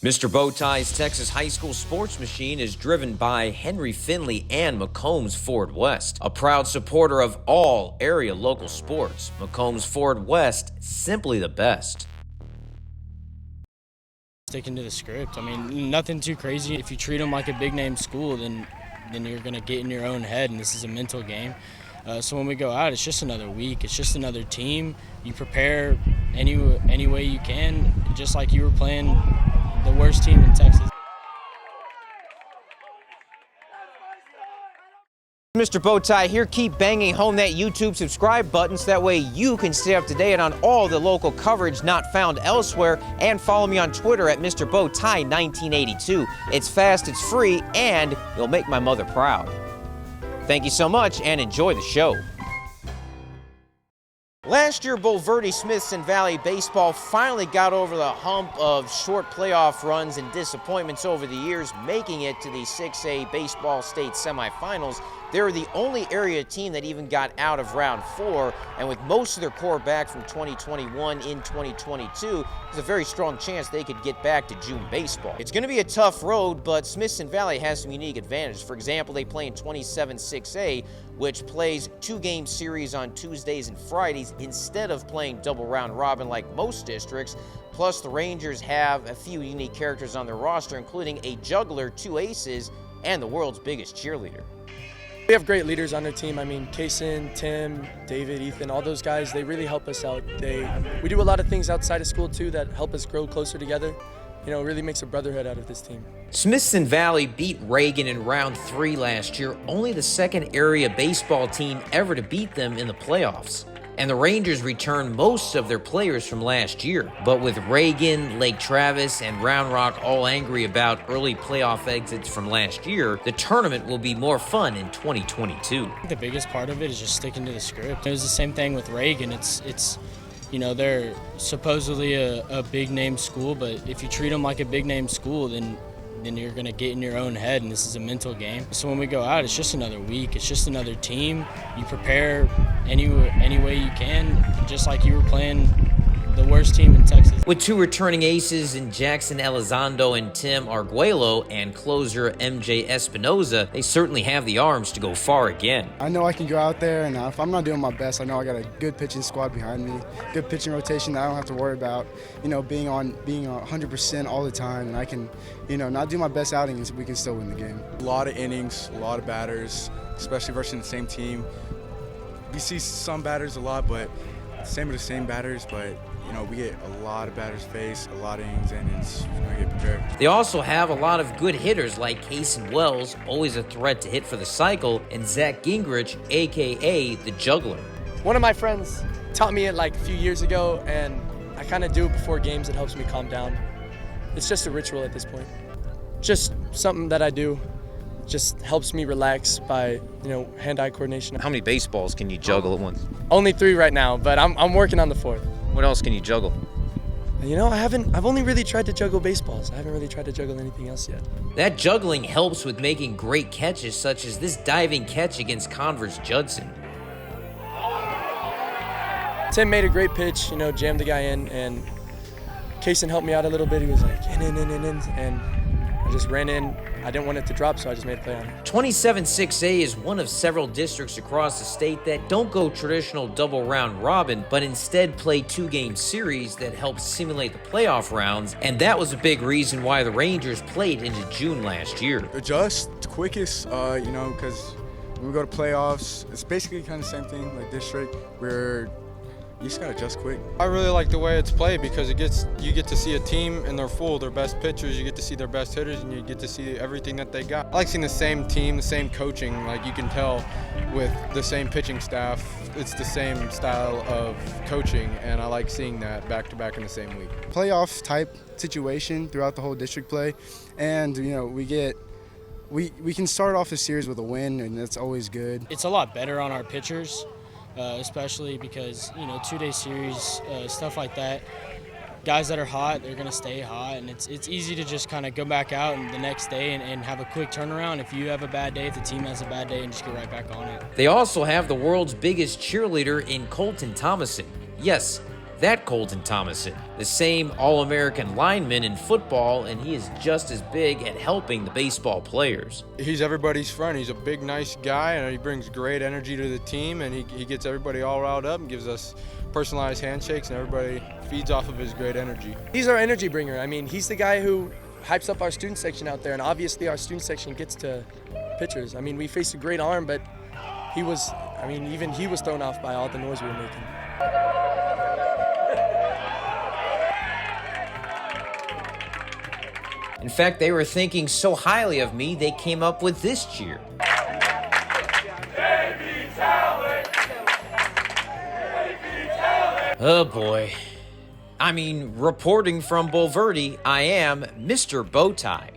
Mr. Bowtie's Texas High School Sports Machine is driven by Henry Finley and McCombs Ford West, a proud supporter of all area local sports. McCombs Ford West, simply the best. Sticking to the script. I mean, nothing too crazy. If you treat them like a big-name school, then you're going to get in your own head, and this is a mental game. So when we go out, it's just another week. It's just another team. You prepare any way you can, just like you were playing the worst team in Texas. Mr. Bowtie here. Keep banging home that YouTube subscribe button so that way you can stay up to date on all the local coverage not found elsewhere, and follow me on Twitter at Mr. Bowtie 1982. It's fast, it's free, and you'll make my mother proud. Thank you so much and enjoy the show. Last year, Bulverde Smithson Valley Baseball finally got over the hump of short playoff runs and disappointments over the years, making it to the 6A Baseball State semifinals. They were the only area team that even got out of round 4, and with most of their core back from 2021 in 2022, there's a very strong chance they could get back to June baseball. It's going to be a tough road, but Smithson Valley has some unique advantages. For example, they play in 27-6A, which plays 2-game series on Tuesdays and Fridays instead of playing double round robin like most districts. Plus, the Rangers have a few unique characters on their roster, including a Juggler, 2 aces, and the world's biggest cheerleader. We have great leaders on our team. I mean, Kasen, Tim, David, Ethan, all those guys, they really help us out. We do a lot of things outside of school too that help us grow closer together. You know, it really makes a brotherhood out of this team. Smithson Valley beat Reagan in round 3 last year, only the second area baseball team ever to beat them in the playoffs. And the Rangers returned most of their players from last year. But with Reagan, Lake Travis, and Round Rock all angry about early playoff exits from last year, the tournament will be more fun in 2022. The biggest part of it is just sticking to the script. It was the same thing with Reagan. It's you know, they're supposedly a big-name school, but if you treat them like a big-name school, then you're going to get in your own head, and this is a mental game. So when we go out, it's just another week. It's just another team. You prepare any way you can, just like you were playing the worst team in Texas. With 2 returning aces in Jackson Elizondo and Tim Arguello and closer MJ Espinoza, they certainly have the arms to go far again. I know I can go out there, and if I'm not doing my best, I know I got a good pitching squad behind me, good pitching rotation that I don't have to worry about, you know, being 100% all the time, and I can, you know, not do my best outings, we can still win the game. A lot of innings, a lot of batters, especially versus the same team. We see some batters a lot, but same with the same batters, but you know, we get a lot of batters face, a lot of innings, and it's going to get prepared. They also have a lot of good hitters like Kasen Wells, always a threat to hit for the cycle, and Zach Gingrich, a.k.a. the Juggler. One of my friends taught me it like a few years ago, and I kind of do it before games. It helps me calm down. It's just a ritual at this point. Just something that I do. Just helps me relax by, you know, hand-eye coordination. How many baseballs can you juggle at once? Only 3 right now, but I'm working on the 4th. What else can you juggle? You know, I've only really tried to juggle baseballs. I haven't really tried to juggle anything else yet. That juggling helps with making great catches, such as this diving catch against Converse Judson. Tim made a great pitch, you know, jammed the guy in, and Kasen helped me out a little bit. He was like, in, and I just ran in. I didn't want it to drop, so I just made a play on it. 27-6A is one of several districts across the state that don't go traditional double round robin, but instead play 2-game series that help simulate the playoff rounds, and that was a big reason why the Rangers played into June last year. Adjust quickest, you know, because when we go to playoffs, it's basically kind of the same thing like district, where you just gotta adjust quick. I really like the way it's played because you get to see a team and they're full, their best pitchers, you get to see their best hitters, and you get to see everything that they got. I like seeing the same team, the same coaching. Like you can tell with the same pitching staff, it's the same style of coaching, and I like seeing that back to back in the same week. Playoff type situation throughout the whole district play, and you know, we can start off the series with a win, and that's always good. It's a lot better on our pitchers. Especially because, you know, 2-day series, stuff like that, guys that are hot, they're going to stay hot, and it's easy to just kind of go back out and the next day and have a quick turnaround if you have a bad day, if the team has a bad day, and just get right back on it. They also have the world's biggest cheerleader in Colton Thomasson. Yes, That Colton Thomasson, the same All-American lineman in football, and he is just as big at helping the baseball players. He's everybody's friend. He's a big, nice guy, and he brings great energy to the team, and he gets everybody all riled up and gives us personalized handshakes, and everybody feeds off of his great energy. He's our energy bringer. I mean, he's the guy who hypes up our student section out there, and obviously our student section gets to pitchers. I mean, we faced a great arm, but even he was thrown off by all the noise we were making. In fact, they were thinking so highly of me, they came up with this cheer. Oh boy. I mean, reporting from Bulverde, I am Mr. Bowtie.